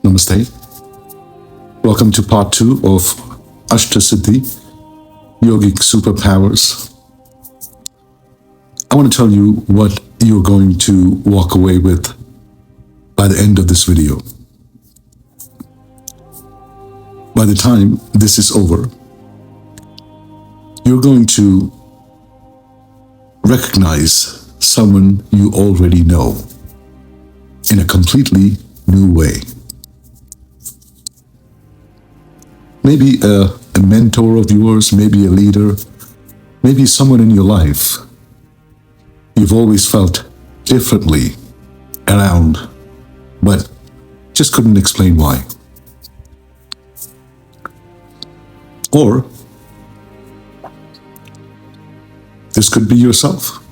Namaste. Welcome to part 2 of Ashtasiddhi, Yogic Superpowers. I want to tell you what you're going to walk away with by the end of this video. By the time this is over, you're going to recognize someone you already know in a completely new way. Maybe a mentor of yours, maybe a leader, maybe someone in your life you've always felt differently around, but just couldn't explain why. Or this could be yourself.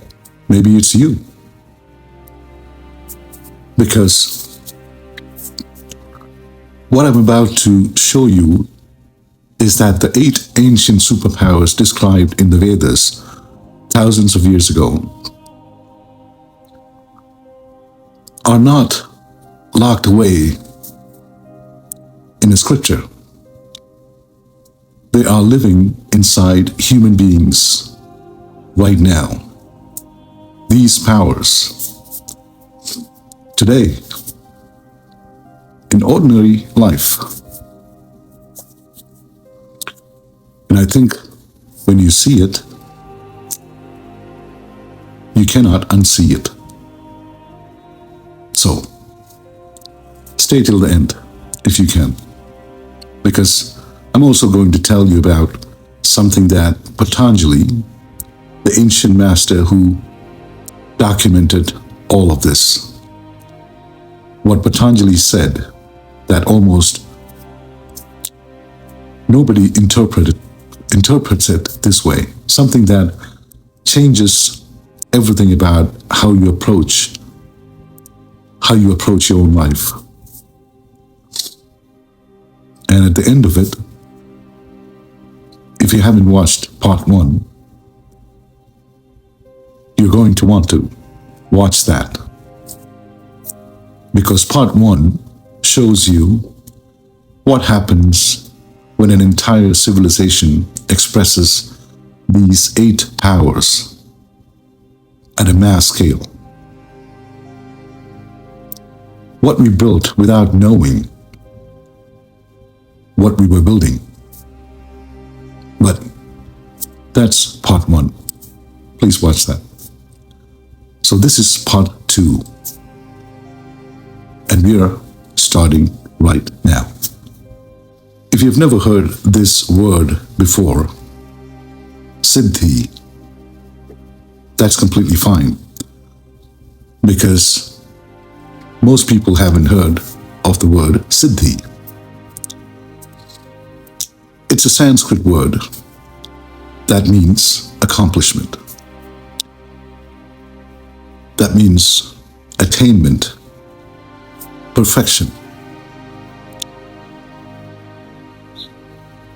Maybe it's you. Because what I'm about to show you is that the 8 ancient superpowers described in the Vedas thousands of years ago are not locked away in a scripture. They are living inside human beings right now. These powers, today, in ordinary life. And I think when you see it, you cannot unsee it. So, stay till the end, if you can. Because I'm also going to tell you about something that Patanjali, the ancient master who documented all of this, what Patanjali said that almost nobody interprets it this way. Something that changes everything about how you approach your own life. And at the end of it, if you haven't watched part 1, you're going to want to watch that. Because part 1 shows you what happens when an entire civilization expresses these 8 powers at a mass scale. What we built without knowing what we were building. But that's part 1. Please watch that. So this is part 2. And we are starting right now. If you've never heard this word before, siddhi, that's completely fine. Because most people haven't heard of the word siddhi. It's a Sanskrit word that means accomplishment. That means attainment, perfection.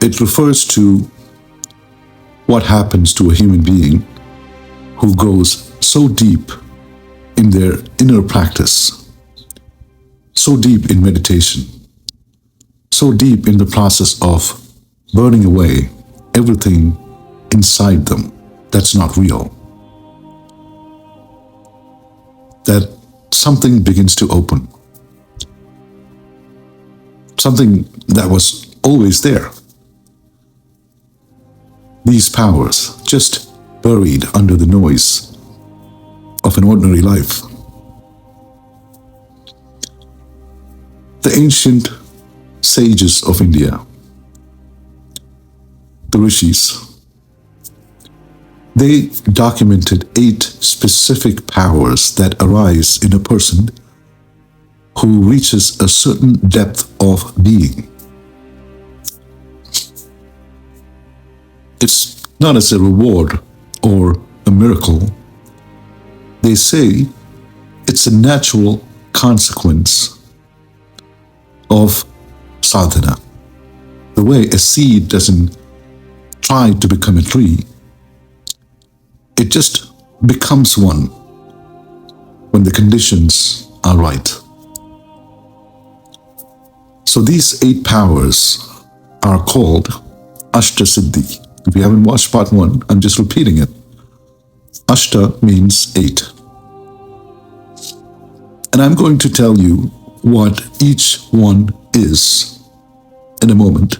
It refers to what happens to a human being who goes so deep in their inner practice, so deep in meditation, so deep in the process of burning away everything inside them that's not real, that something begins to open. Something that was always there. These powers just buried under the noise of an ordinary life. The ancient sages of India, the rishis, they documented 8 specific powers that arise in a person who reaches a certain depth of being. It's not as a reward or a miracle. They say it's a natural consequence of sadhana. The way a seed doesn't try to become a tree, it just becomes one when the conditions are right. So these 8 powers are called Ashtasiddhi. If you haven't watched part 1, I'm just repeating it. Ashta means 8. And I'm going to tell you what each one is in a moment.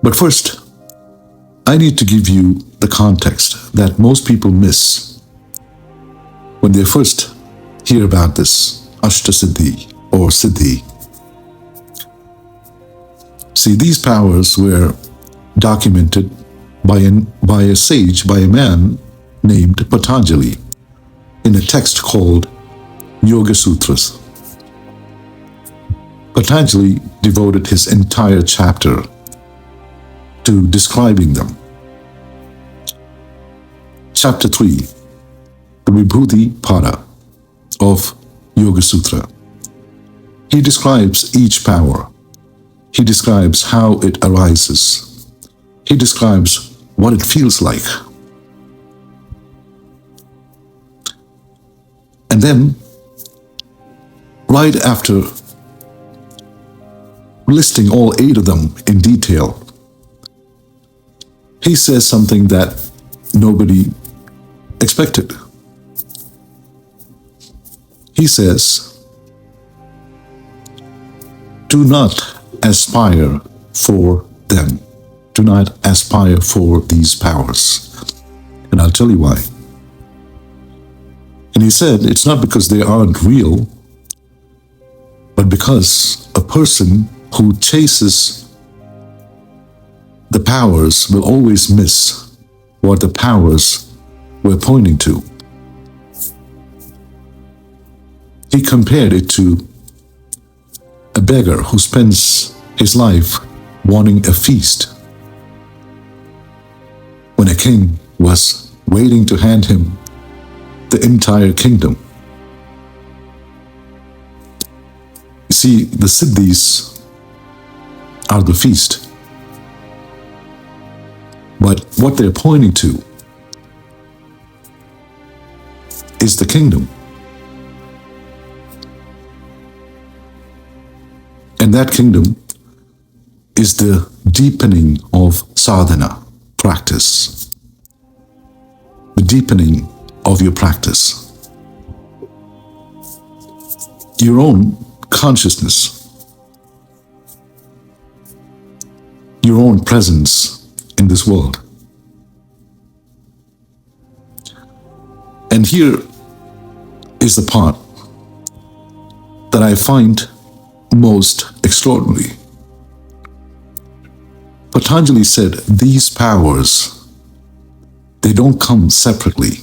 But first, I need to give you the context that most people miss when they first hear about this Ashtasiddhi or Siddhi. See, these powers were documented by a sage, by a man named Patanjali, in a text called Yoga Sutras. Patanjali devoted his entire chapter to describing them. Chapter 3, the Vibhuti Pada of Yoga Sutra. He describes each power. He describes how it arises. He describes what it feels like. And then, right after listing all 8 of them in detail, he says something that nobody expected. He says, do not aspire for them. Do not aspire for these powers. And I'll tell you why. And he said, it's not because they aren't real, but because a person who chases the powers will always miss what the powers were pointing to. He compared it to a beggar who spends his life wanting a feast when a king was waiting to hand him the entire kingdom. You see, the siddhis are the feast. But what they're pointing to is the kingdom. And that kingdom is the deepening of sadhana, practice. The deepening of your practice. Your own consciousness. Your own presence in this world. And here is the part that I find most extraordinary. Patanjali said these powers, they don't come separately,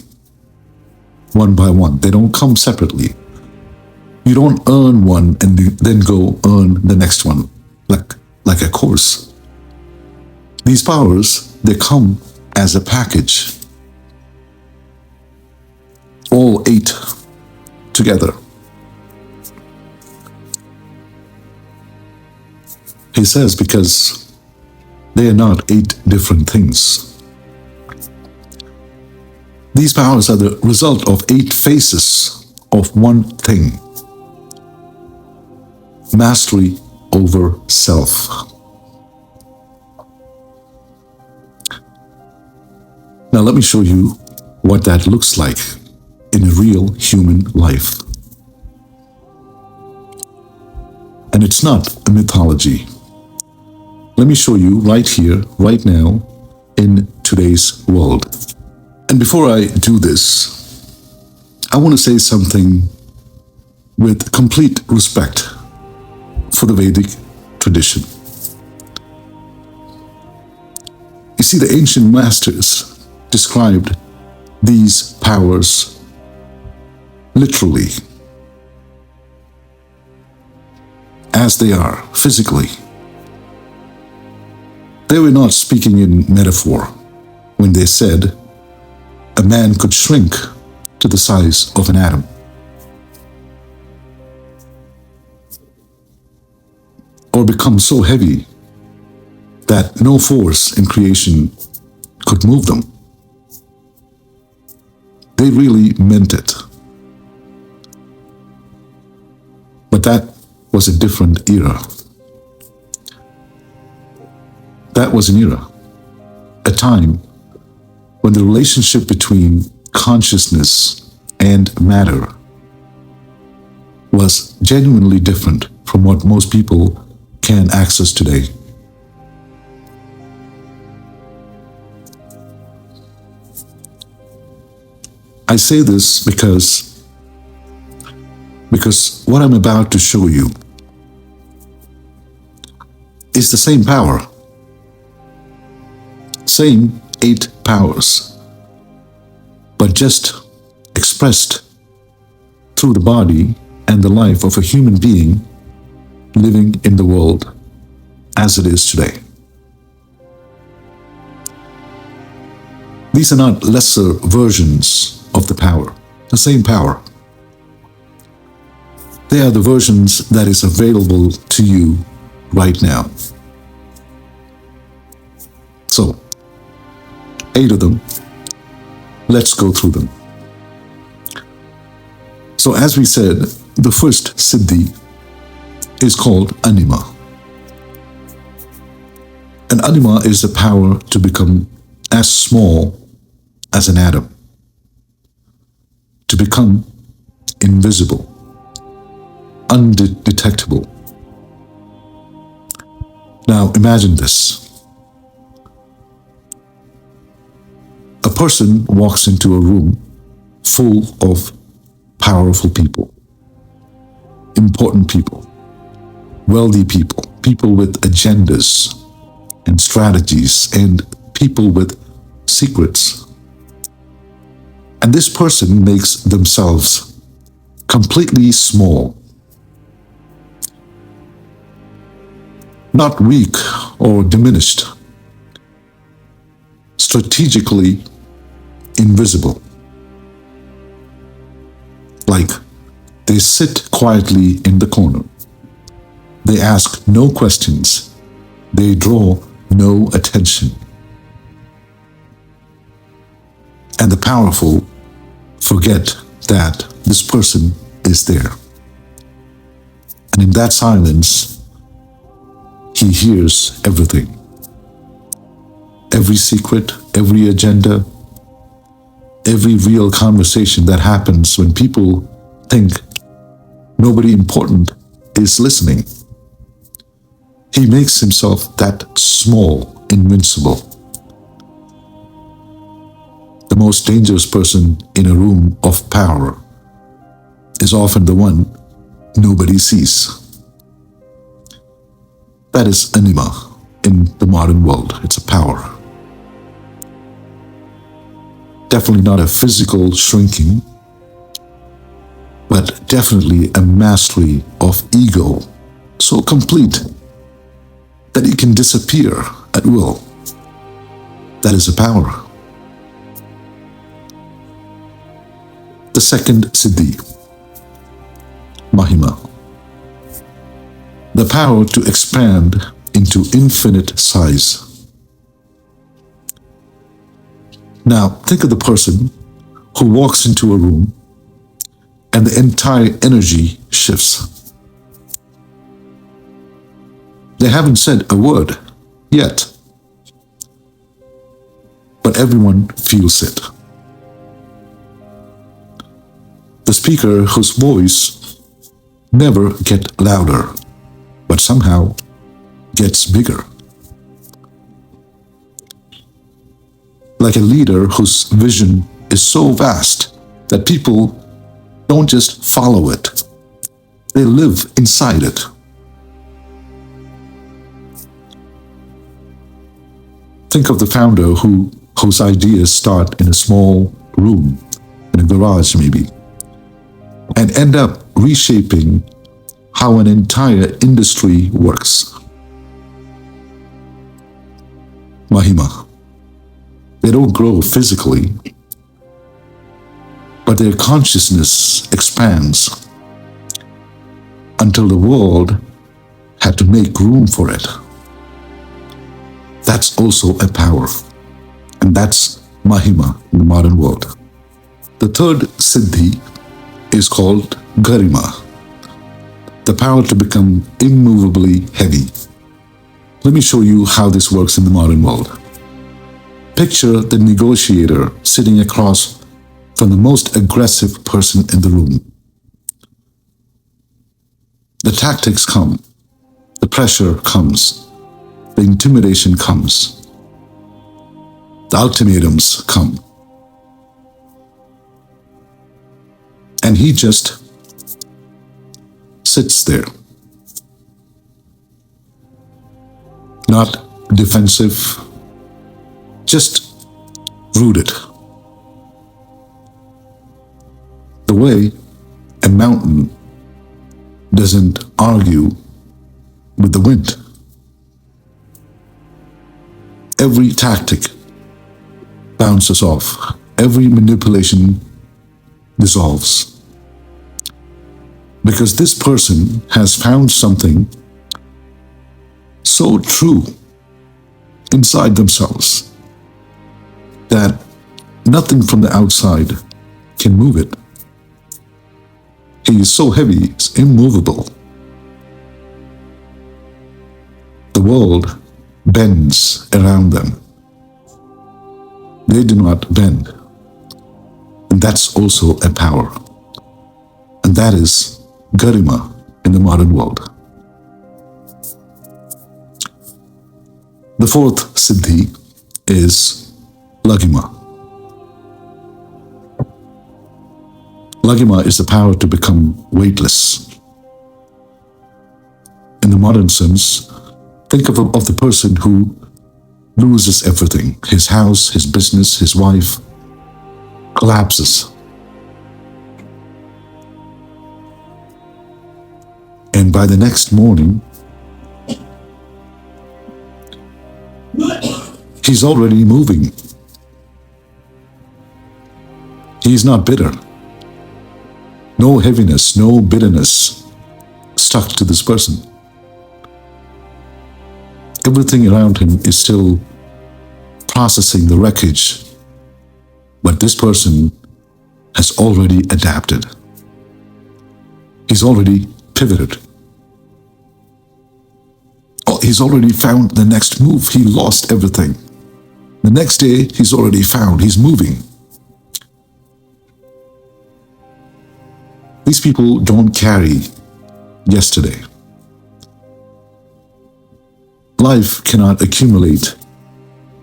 one by one. They don't come separately. You don't earn one and then go earn the next one, like a course. These powers, they come as a package. All 8 together. He says because they are not 8 different things. These powers are the result of 8 faces of one thing. Mastery over self. Now let me show you what that looks like in a real human life. And it's not a mythology. Let me show you right here, right now, in today's world. And before I do this, I want to say something with complete respect for the Vedic tradition. You see, the ancient masters described these powers literally, as they are, physically. They were not speaking in metaphor when they said a man could shrink to the size of an atom. Or become so heavy that no force in creation could move them. They really meant it. But that was a different era. That was an era, a time when the relationship between consciousness and matter was genuinely different from what most people can access today. I say this because what I'm about to show you is the same power, same 8 powers, but just expressed through the body and the life of a human being living in the world as it is today. These are not lesser versions of the power, the same power. They are the versions that is available to you right now. So, 8 of them. Let's go through them. So as we said, the first siddhi is called anima. And anima is the power to become as small as an atom, to become invisible, undetectable. Now imagine this. A person walks into a room full of powerful people, important people, wealthy people, people with agendas and strategies, and people with secrets. And this person makes themselves completely small, not weak or diminished, strategically invisible. Like they sit quietly in the corner. They ask no questions. They draw no attention. And the powerful forget that this person is there. And in that silence, he hears everything. Every secret, every agenda, every real conversation that happens when people think nobody important is listening. He makes himself that small, invincible. The most dangerous person in a room of power is often the one nobody sees. That is anima in the modern world. It's a power. Definitely not a physical shrinking, but definitely a mastery of ego so complete that it can disappear at will. That is a power. The second siddhi, mahima. The power to expand into infinite size. Now, think of the person who walks into a room and the entire energy shifts. They haven't said a word yet, but everyone feels it. The speaker whose voice never gets louder, but somehow gets bigger. Like a leader whose vision is so vast that people don't just follow it, they live inside it. Think of the founder whose ideas start in a small room, in a garage maybe, and end up reshaping how an entire industry works. Mahima. They don't grow physically, but their consciousness expands until the world had to make room for it. That's also a power, and that's Mahima in the modern world. The third siddhi is called Garima. the power to become immovably heavy. Let me show you how this works in the modern world. Picture the negotiator sitting across from the most aggressive person in the room. The tactics come, the pressure comes, the intimidation comes, the ultimatums come. And he just sits there, not defensive, just rooted. The way a mountain doesn't argue with the wind. Every tactic bounces off. Every manipulation dissolves. Because this person has found something so true inside themselves that nothing from the outside can move it. He is so heavy, it's immovable. The world bends around them. They do not bend. And that's also a power. And that is Garima in the modern world. The fourth siddhi is Lagima. Lagima is the power to become weightless. In the modern sense, think of the person who loses everything. His house, his business, his wife collapses. And by the next morning, he's already moving. He's not bitter. No heaviness, no bitterness stuck to this person. Everything around him is still processing the wreckage, but this person has already adapted. He's already pivoted. Oh, he's already found the next move. He lost everything. The next day, he's already found. He's moving. These people don't carry yesterday. Life cannot accumulate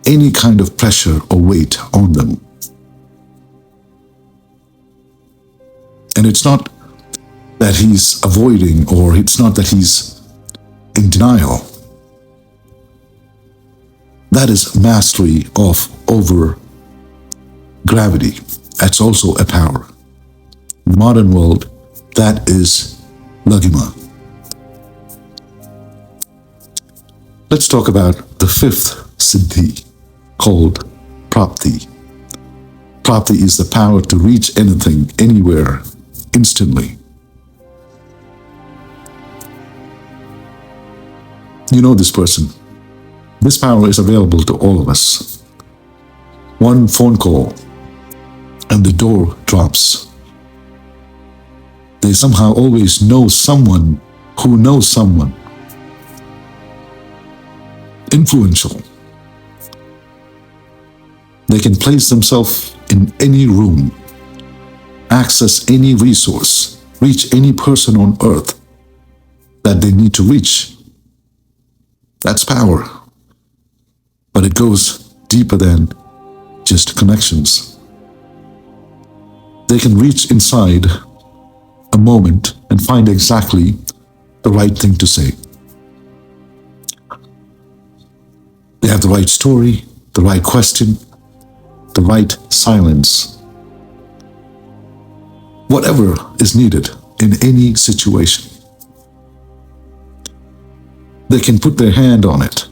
any kind of pressure or weight on them. And it's not that he's avoiding, or it's not that he's in denial. That is mastery over gravity. That's also a power. In the modern world, that is Lagima. Let's talk about the fifth siddhi, called Prapti. Prapti is the power to reach anything, anywhere, instantly. You know this person. This power is available to all of us. One phone call, and the door drops. They somehow always know someone who knows someone. Influential. They can place themselves in any room, access any resource, reach any person on earth that they need to reach. That's power. But it goes deeper than just connections. They can reach inside a moment and find exactly the right thing to say. They have the right story, the right question, the right silence. Whatever is needed in any situation. They can put their hand on it.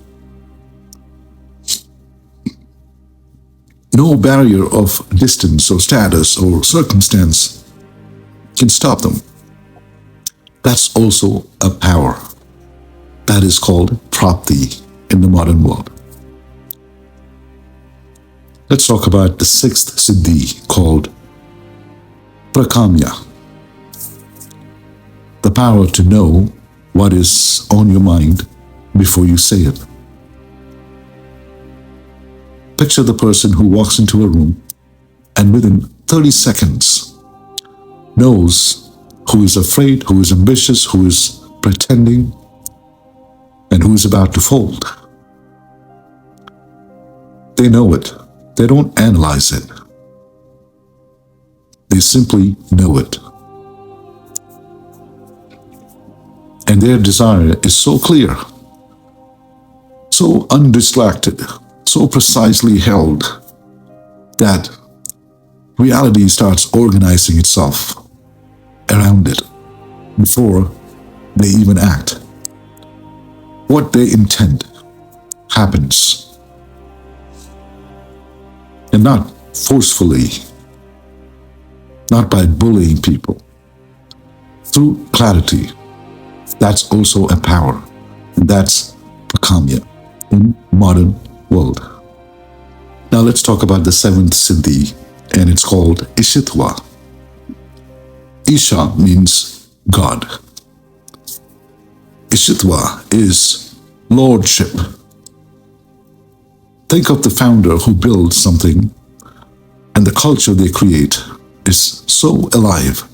No barrier of distance or status or circumstance can stop them. That's also a power. That is called Prapti in the modern world. Let's talk about the sixth siddhi, called Prakamya. the power to know what is on your mind before you say it. Picture the person who walks into a room and within 30 seconds knows who is afraid, who is ambitious, who is pretending, and who is about to fold. They know it. They don't analyze it. They simply know it. And their desire is so clear, so undistracted, so precisely held that reality starts organizing itself around it before they even act. What they intend happens, and not forcefully, not by bullying people, through clarity. That's also a power, and that's Pakamya in modern world. Now let's talk about the seventh siddhi, and it's called Ishitva. Isha means God. Ishitva is lordship. Think of the founder who builds something, and the culture they create is so alive,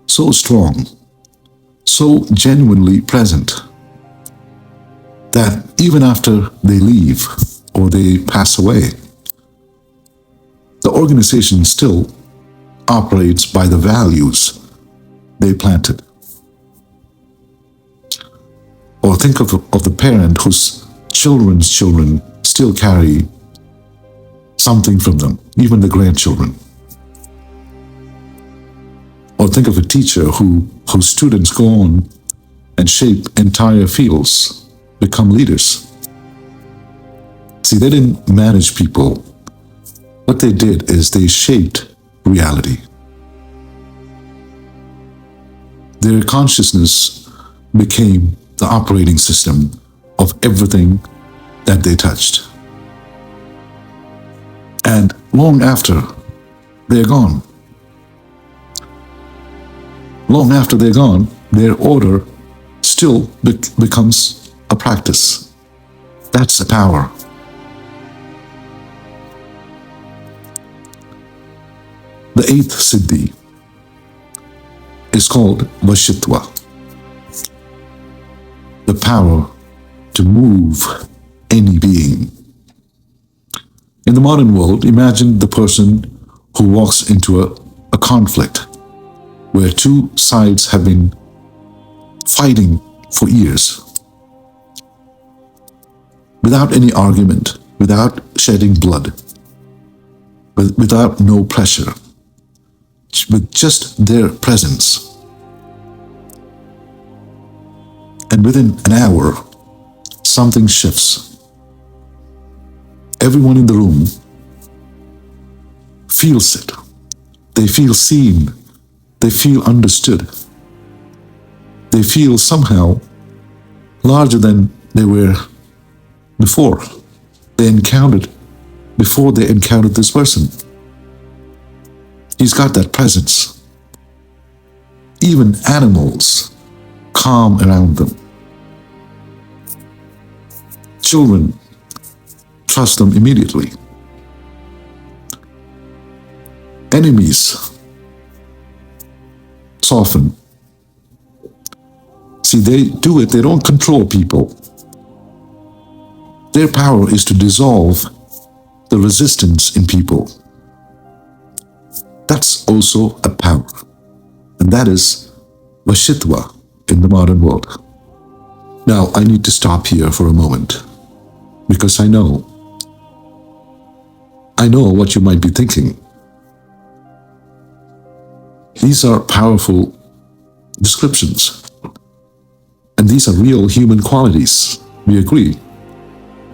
so strong, so genuinely present, that even after they leave or they pass away, the organization still operates by the values they planted. Or think of the parent whose children's children still carry something from them, even the grandchildren. Or think of a teacher whose students go on and shape entire fields, become leaders. See, they didn't manage people. What they did is they shaped reality. Their consciousness became the operating system of everything that they touched. And long after they're gone, their order still becomes a practice. That's the power. The eighth siddhi is called Vashitva, the power to move any being. In the modern world, imagine the person who walks into a conflict where two sides have been fighting for years, without any argument, without shedding blood, without no pressure, with just their presence. And within an hour, something shifts. Everyone in the room feels it. They feel seen. They feel understood. They feel somehow larger than they were before they encountered this person. He's got that presence. Even animals calm around them. Children trust them immediately. Enemies soften. See, they do it, they don't control people. Their power is to dissolve the resistance in people. That's also a power. And that is Vashitva in the modern world. Now, I need to stop here for a moment, because I know what you might be thinking. These are powerful descriptions. And these are real human qualities, we agree.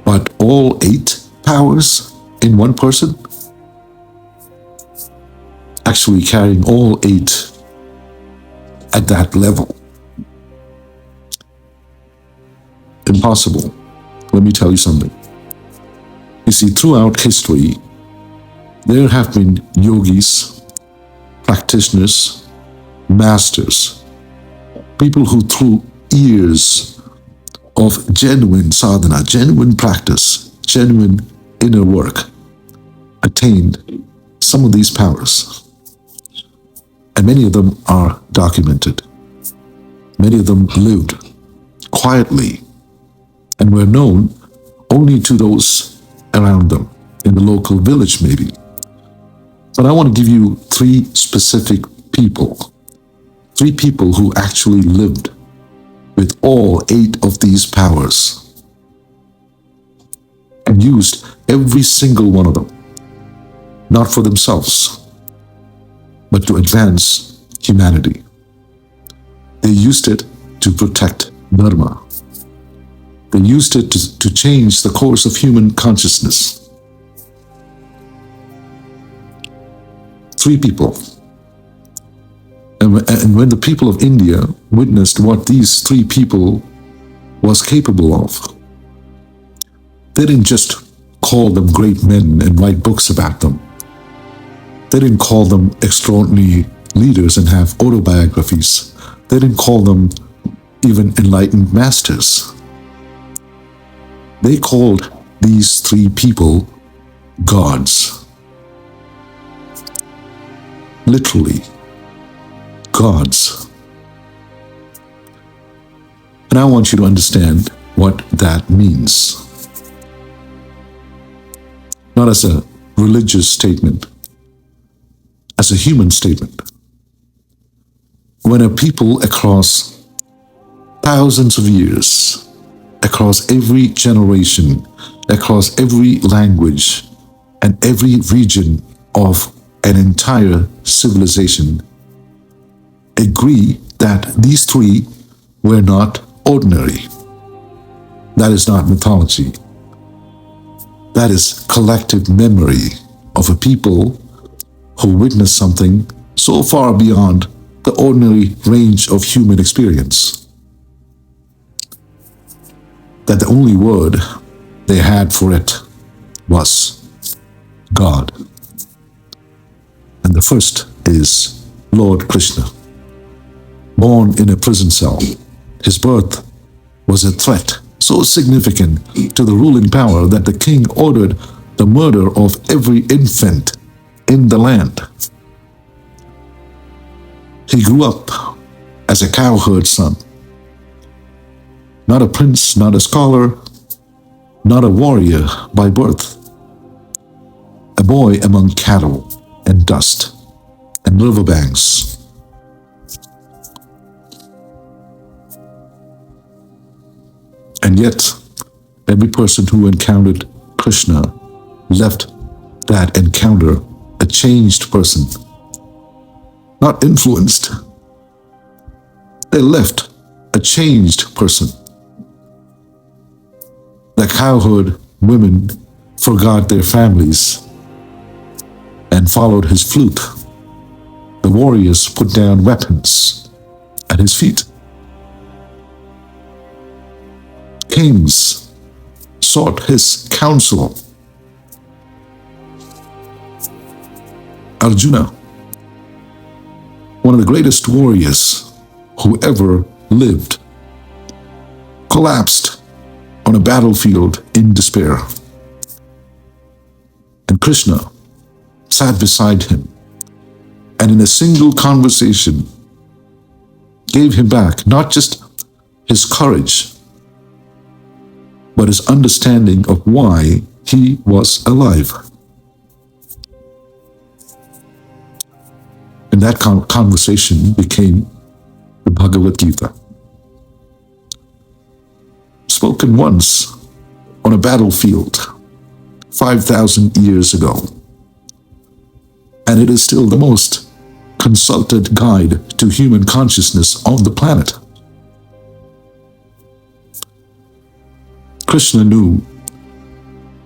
But all 8 powers in one person? Actually carrying all 8 at that level. Impossible. Let me tell you something. You see, throughout history, there have been yogis, practitioners, masters, People who through years of genuine sadhana, genuine practice, genuine inner work, attained some of these powers. And many of them are documented. Many of them lived quietly and were known only to those around them, in the local village maybe. But I want to give you three specific people, three people who actually lived with all 8 of these powers and used every single one of them, not for themselves, but to advance humanity. They used it to protect Dharma. They used it to change the course of human consciousness. 3 people. And when the people of India witnessed what these 3 people was capable of, they didn't just call them great men and write books about them. They didn't call them extraordinary leaders and have autobiographies. They didn't call them even enlightened masters. They called these 3 people gods. Literally, gods. And I want you to understand what that means. Not as a religious statement, as a human statement. When a people across thousands of years, across every generation, across every language, and every region of an entire civilization agree that these 3 were not ordinary. That is not mythology. That is collective memory of a people who witnessed something so far beyond the ordinary range of human experience that the only word they had for it was God. And the first is Lord Krishna. Born in a prison cell, his birth was a threat so significant to the ruling power that the king ordered the murder of every infant in the land. He grew up as a cowherd son. Not a prince, not a scholar, not a warrior by birth. A boy among cattle and dust and riverbanks. And yet, every person who encountered Krishna left that encounter a changed person. Not influenced. They left a changed person. The cowherd women forgot their families and followed his flute. The warriors put down weapons at his feet. Kings sought his counsel. Arjuna, one of the greatest warriors who ever lived, collapsed on a battlefield in despair. And Krishna sat beside him and in a single conversation gave him back not just his courage, but his understanding of why he was alive. And that conversation became the Bhagavad Gita. Spoken once on a battlefield 5,000 years ago. And it is still the most consulted guide to human consciousness on the planet. Krishna knew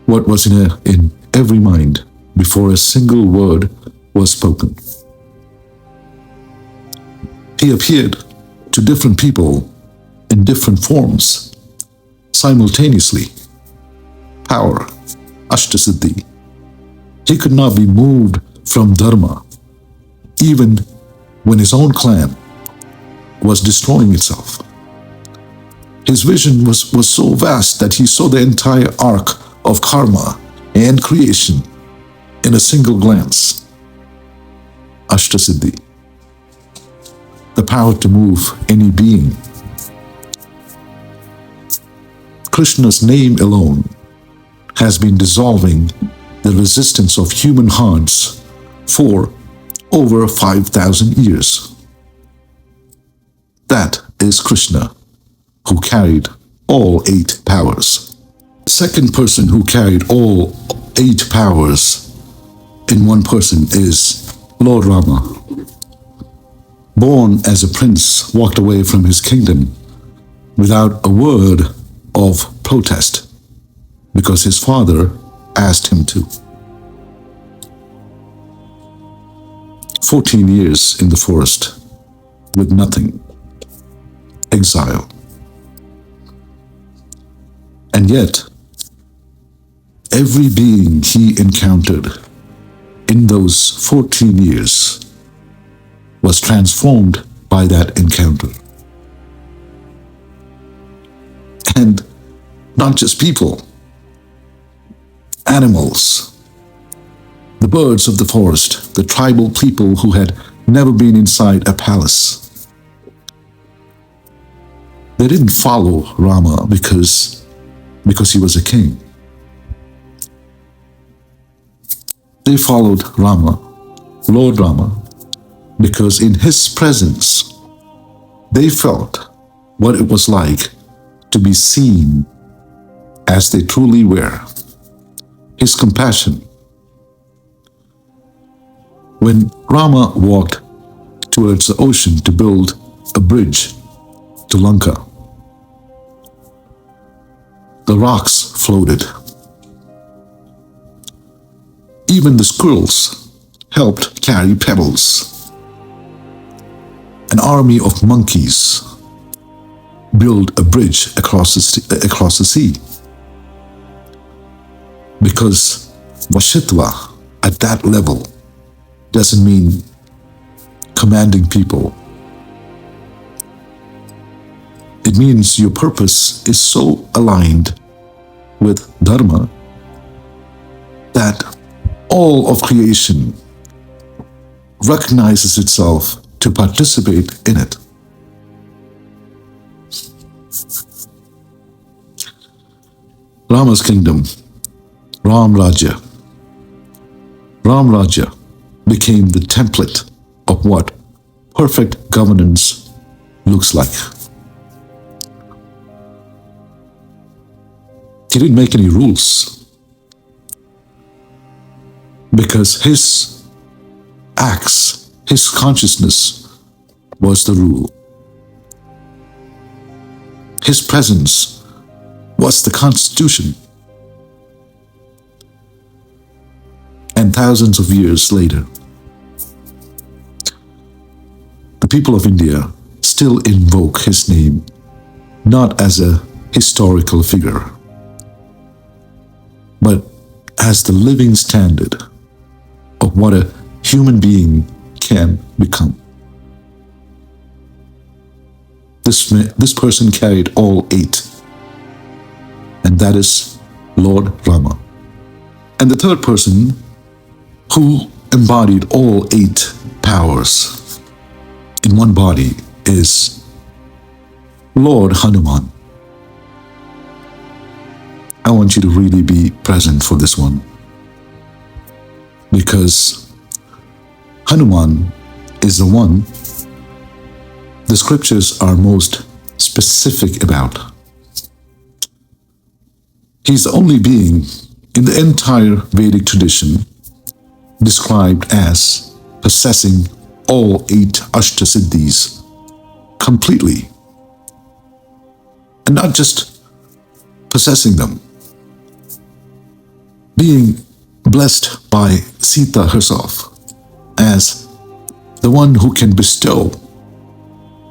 what was in every mind before a single word was spoken. He appeared to different people in different forms, simultaneously. Power, Ashtasiddhi. He could not be moved from Dharma, even when his own clan was destroying itself. His vision was so vast that he saw the entire arc of karma and creation in a single glance. Ashtasiddhi, the power to move any being. Krishna's name alone has been dissolving the resistance of human hearts for over 5,000 years. That is Krishna, who carried all 8 powers. Second person who carried all 8 powers in one person is Lord Rama. Born as a prince, walked away from his kingdom without a word of protest because his father asked him to. 14 years in the forest with nothing, exile. And yet, every being he encountered in those 14 years was transformed by that encounter. And not just people, animals, the birds of the forest, the tribal people who had never been inside a palace. They didn't follow Rama because he was a king. They followed Rama, Lord Rama, because in his presence, they felt what it was like to be seen as they truly were. His compassion. When Rama walked towards the ocean to build a bridge to Lanka, the rocks floated. Even the squirrels helped carry pebbles. An army of monkeys built a bridge across the sea. Because Vashitva at that level doesn't mean commanding people. It means your purpose is so aligned with Dharma that all of creation recognizes itself to participate in it. Rama's kingdom, Ram Rajya. Ram Rajya became the template of what perfect governance looks like. He didn't make any rules because his acts, his consciousness was the rule. His presence was the constitution. And thousands of years later, the people of India still invoke his name, not as a historical figure, but as the living standard of what a human being can become. This person carried all 8, and that is Lord Rama. And the third person who embodied all 8 powers in one body is Lord Hanuman. I want you to really be present for this one, because Hanuman is the one the scriptures are most specific about. He's the only being in the entire Vedic tradition described as possessing all 8 Ashtasiddhis completely. And not just possessing them, being blessed by Sita herself as the one who can bestow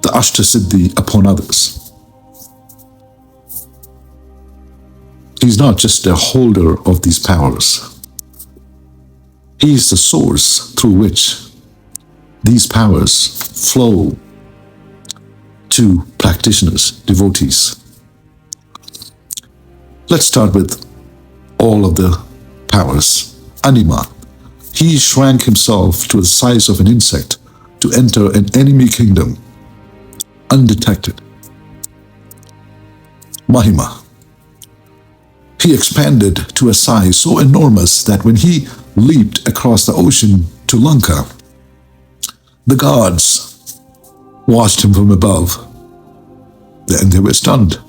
the Ashtasiddhi upon others. He's not just a holder of these powers. He is the source through which these powers flow to practitioners, devotees. Let's start with all of the powers. Anima. He shrank himself to the size of an insect to enter an enemy kingdom undetected. Mahima. He expanded to a size so enormous that when he leaped across the ocean to Lanka, the gods watched him from above, and they were stunned.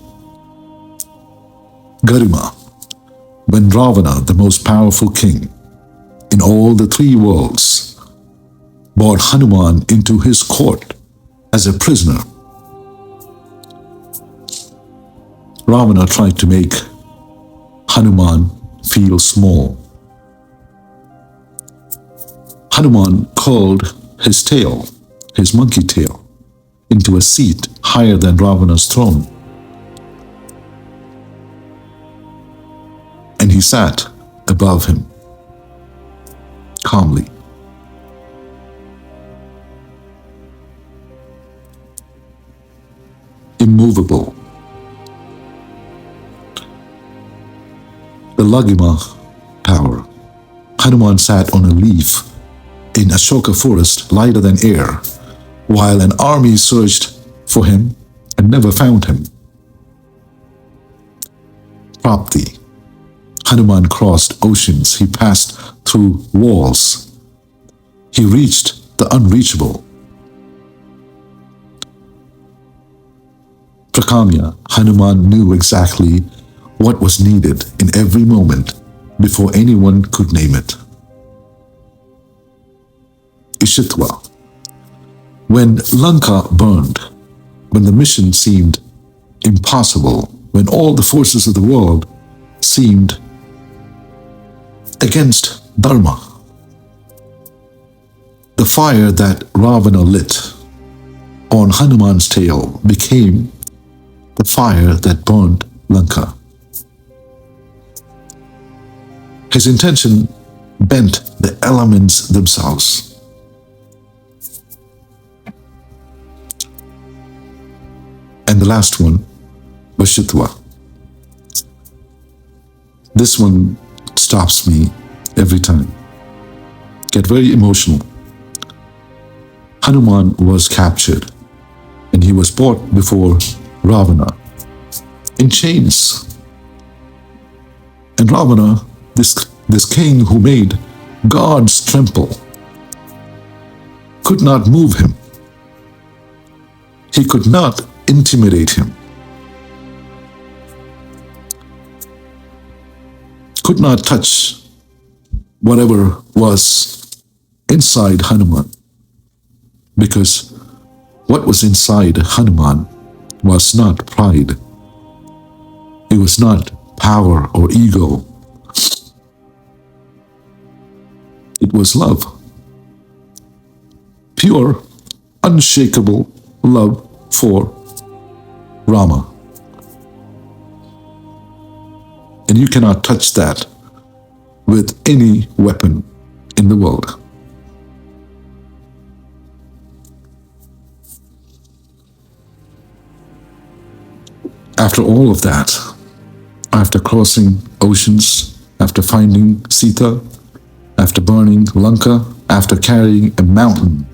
Garima. When Ravana, the most powerful king in all the three worlds, brought Hanuman into his court as a prisoner, Ravana tried to make Hanuman feel small. Hanuman curled his tail, his monkey tail, into a seat higher than Ravana's throne. And he sat above him, calmly. Immovable. The Lagima power. Hanuman sat on a leaf in Ashoka forest, lighter than air, while an army searched for him and never found him. Prapti. Hanuman crossed oceans. He passed through walls. He reached the unreachable. Prakamya. Hanuman knew exactly what was needed in every moment before anyone could name it. Ishitwa. When Lanka burned, when the mission seemed impossible, when all the forces of the world seemed against Dharma, the fire that Ravana lit on Hanuman's tail became the fire that burned Lanka. His intention bent the elements themselves. And the last one was Shitwa. This one stops me every time. Get very emotional. Hanuman was captured and he was brought before Ravana in chains. And Ravana, this king who made gods tremble, could not move him. He could not intimidate him. Could not touch whatever was inside Hanuman, because what was inside Hanuman was not pride. It was not power or ego. It was love. Pure, unshakable love for Rama. And you cannot touch that with any weapon in the world. After all of that, after crossing oceans, after finding Sita, after burning Lanka, after carrying a mountain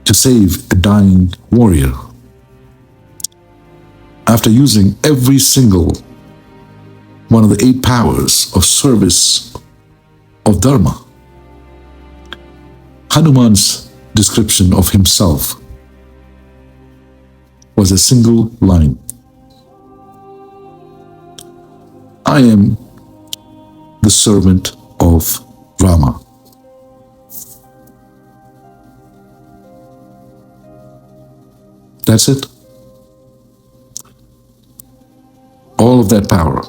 to save a dying warrior, after using every single one of the 8 powers of service of Dharma, Hanuman's description of himself was a single line. I am the servant of Rama. That's it. All of that power.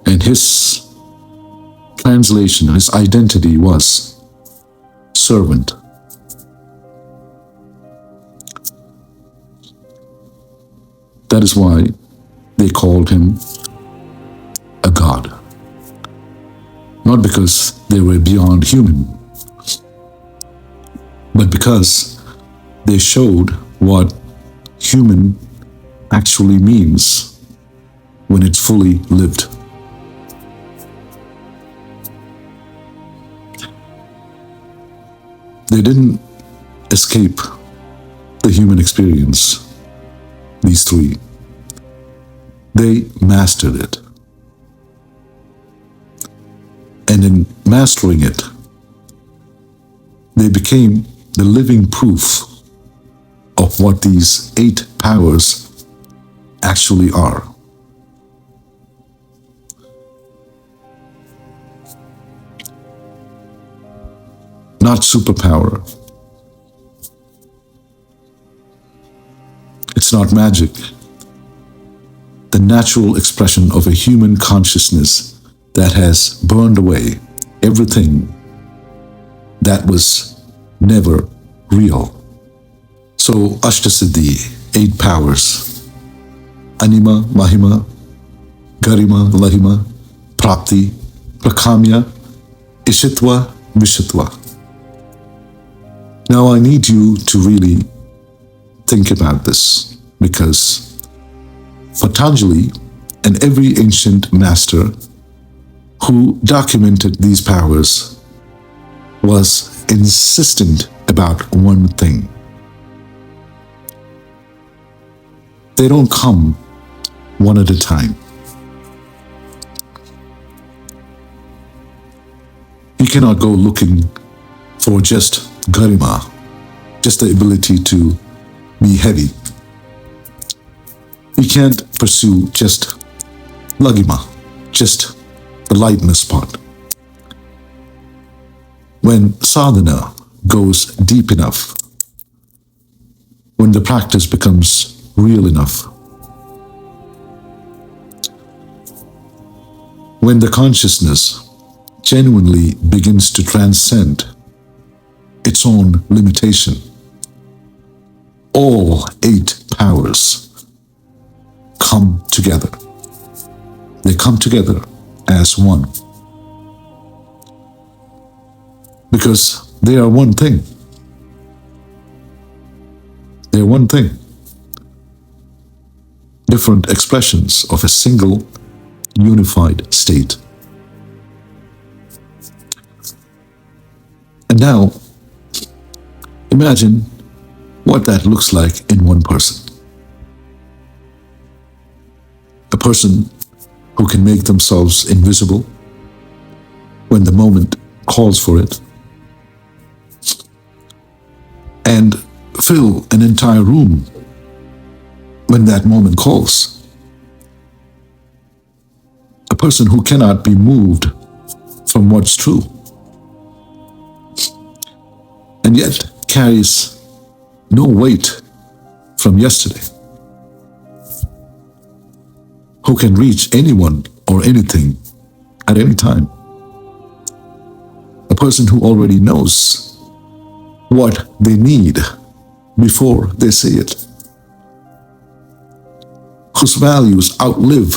And his translation, his identity was servant. That is why they called him a god. Not because they were beyond human, but because They showed what human actually means when it's fully lived. They didn't escape the human experience, these three. They mastered it. And in mastering it, they became the living proof of what these 8 powers actually are. Not superpower. It's not magic. The natural expression of a human consciousness that has burned away everything that was never real. So Ashtasiddhi, 8 powers: Anima, Mahima, Garima, Lahima, Prapti, Prakamya, Ishitva, Vishitva. Now I need you to really think about this, because Patanjali and every ancient master who documented these powers was insistent about one thing. They don't come one at a time. You cannot go looking for just garima, just the ability to be heavy. You can't pursue just lagima, just the lightness part. When sadhana goes deep enough, when the practice becomes real enough, when the consciousness genuinely begins to transcend its own limitation, all 8 powers come together. They come together as one. Because they are one thing. They are one thing. Different expressions of a single unified state. And now, imagine what that looks like in one person. A person who can make themselves invisible when the moment calls for it, and fill an entire room when that moment calls. A person who cannot be moved from what's true, and yet carries no weight from yesterday. Who can reach anyone or anything at any time. A person who already knows what they need before they say it. Whose values outlive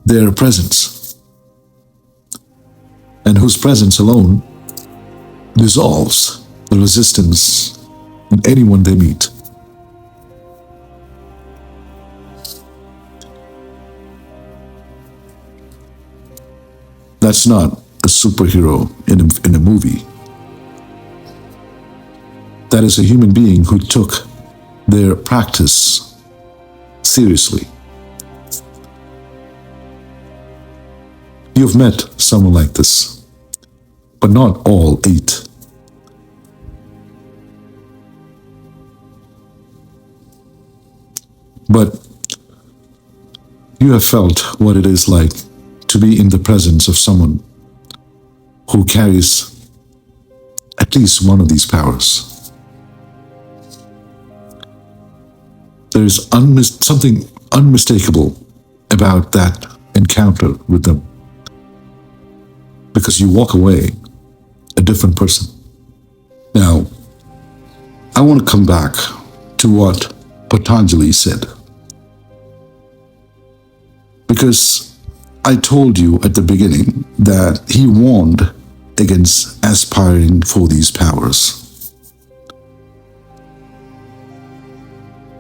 their presence. And whose presence alone dissolves the resistance in anyone they meet. That's not a superhero in a movie. That is a human being who took their practice seriously. You've met someone like this, but not all 8. But you have felt what it is like to be in the presence of someone who carries at least one of these powers. There is something unmistakable about that encounter with them, because you walk away a different person. Now, I want to come back to what Patanjali said, because I told you at the beginning that he warned against aspiring for these powers.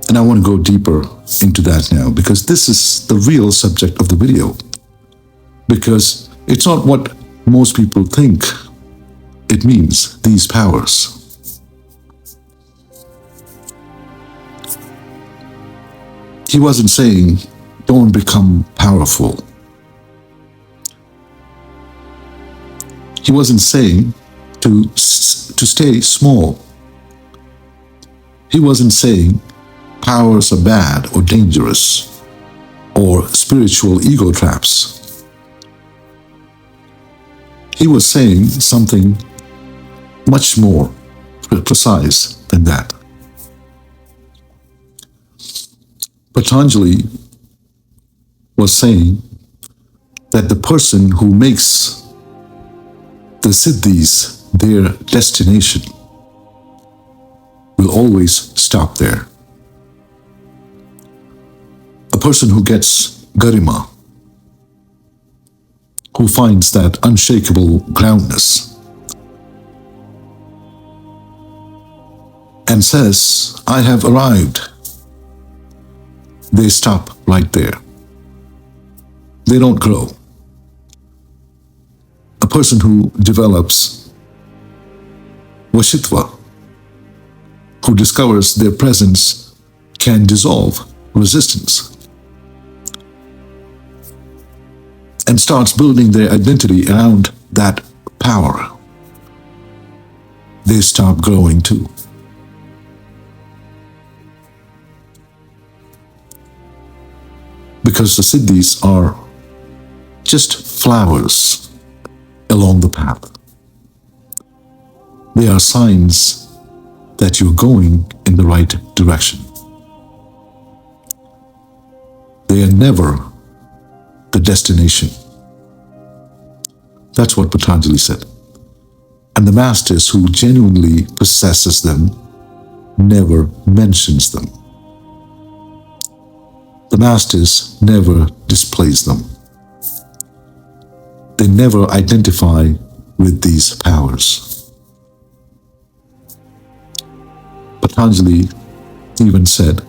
And I want to go deeper into that now, because this is the real subject of the video. Because it's not what most people think it means, these powers. He wasn't saying, don't become powerful. He wasn't saying to stay small. He wasn't saying powers are bad or dangerous or spiritual ego traps. He was saying something much more precise than that. Patanjali was saying that the person who makes the siddhis their destination will always stop there. A person who gets garima, who finds that unshakable groundness, and says, I have arrived, they stop right there. They don't grow. A person who develops vashitva, who discovers their presence can dissolve resistance, and starts building their identity around that power, they stop growing too. Because the siddhis are just flowers along the path. They are signs that you're going in the right direction. They are never the destination. That's what Patanjali said. And the masters who genuinely possesses them never mentions them. The masters never displays them. They never identify with these powers. Patanjali even said,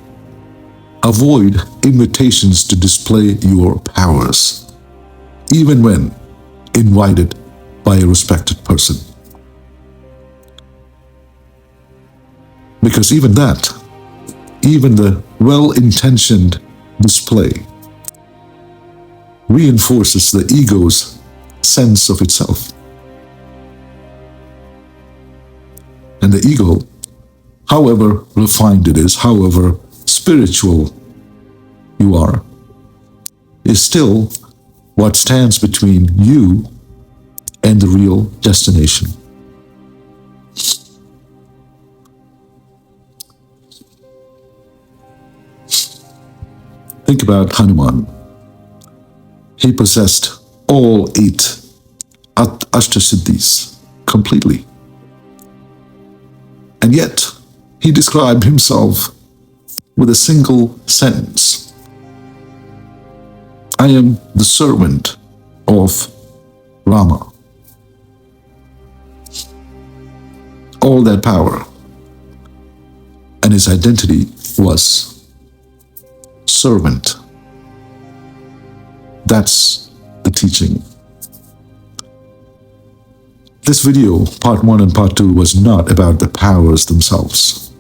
avoid invitations to display your powers, even when invited by a respected person. Because even that, even the well-intentioned display, reinforces the ego's sense of itself. And the ego, however refined it is, however spiritual you are, is still what stands between you and the real destination. Think about Hanuman. He possessed all 8 Ashtasiddhis completely. And yet, he described himself with a single sentence. I am the servant of Rama. All that power. And his identity was servant. That's the teaching. This video, part 1 and part 2, was not about the powers themselves.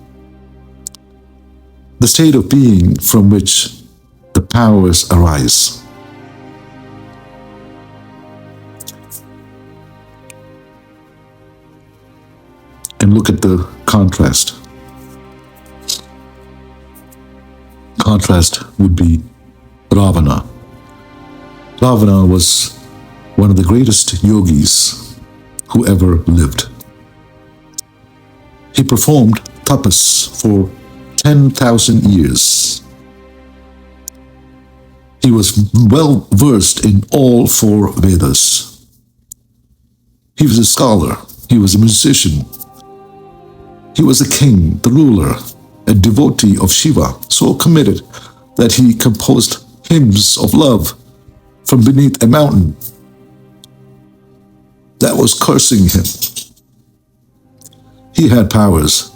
The state of being from which the powers arise. And look at the contrast. Contrast would be Ravana. Ravana was one of the greatest yogis who ever lived. He performed tapas for 10,000 years. He was well versed in all 4 Vedas. He was a scholar. He was a musician. He was a king, the ruler, a devotee of Shiva, so committed that he composed hymns of love from beneath a mountain that was cursing him. He had powers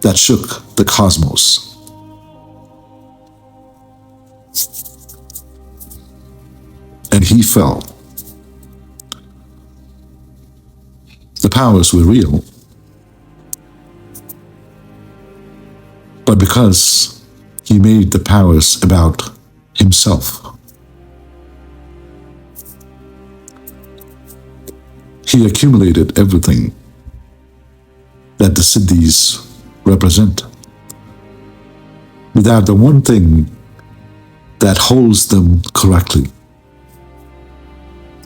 that shook the cosmos. And he fell. The powers were real, but because he made the powers about himself, he accumulated everything that the siddhis represent, without the one thing that holds them correctly.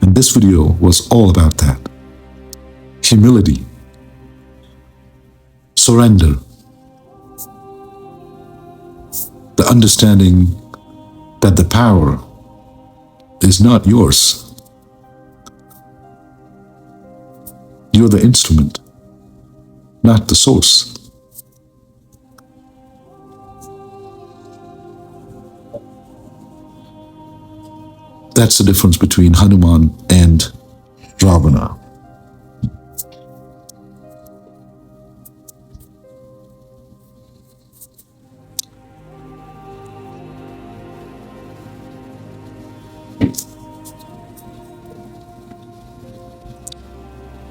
And this video was all about that. Humility, surrender, the understanding that the power is not yours. You're the instrument, not the source. That's the difference between Hanuman and Ravana.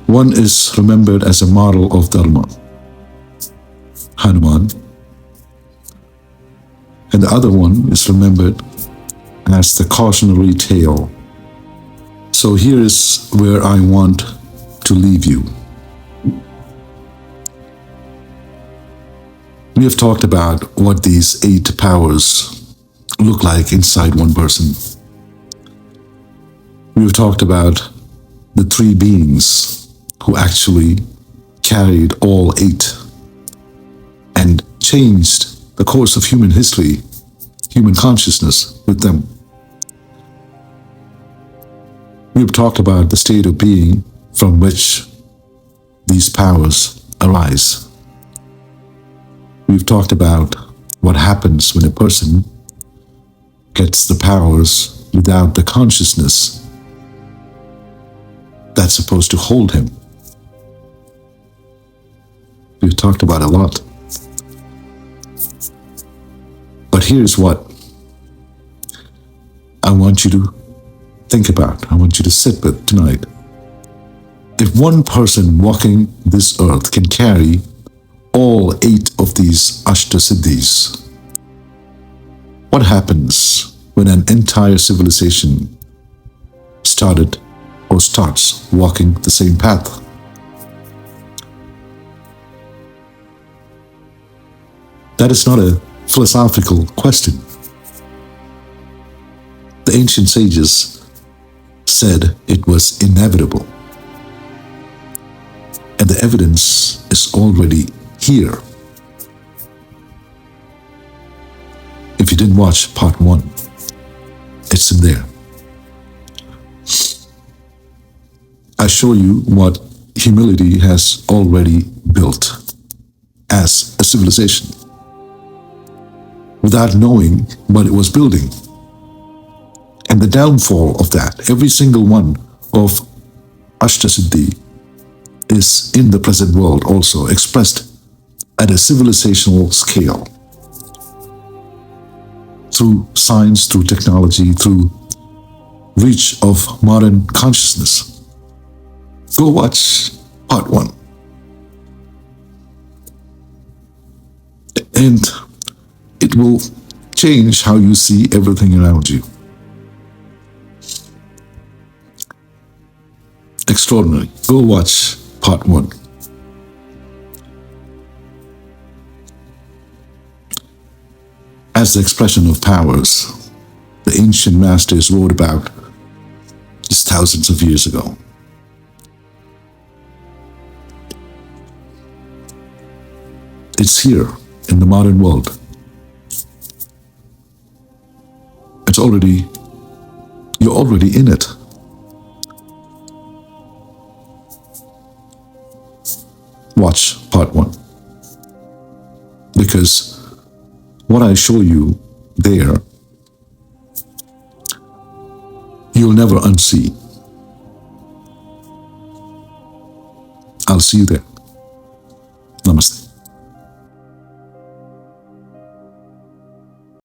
One is remembered as a model of Dharma, Hanuman, and the other one is remembered as the cautionary tale. So here is where I want to leave you. We have talked about what these 8 powers look like inside one person. We have talked about the 3 beings who actually carried all 8 and changed the course of human history, human consciousness with them. We've talked about the state of being from which these powers arise. We've talked about what happens when a person gets the powers without the consciousness that's supposed to hold him. We've talked about a lot. But here's what I want you to think about, I want you to sit with tonight. If one person walking this earth can carry all 8 of these Ashtasiddhis, what happens when an entire civilization started or starts walking the same path? That is not a philosophical question. The ancient sages said it was inevitable. And the evidence is already here. If you didn't watch part 1, it's in there. I show you what humility has already built as a civilization, without knowing what it was building. And the downfall of that, every single one of Ashtasiddhi, is in the present world also expressed at a civilizational scale. Through science, through technology, through reach of modern consciousness. Go watch part 1. And it will change how you see everything around you. Extraordinary. Go watch part 1. As the expression of powers, the ancient masters wrote about just thousands of years ago. It's here in the modern world. You're already in it. Watch part 1. Because what I show you there, you'll never unsee. I'll see you there. Namaste.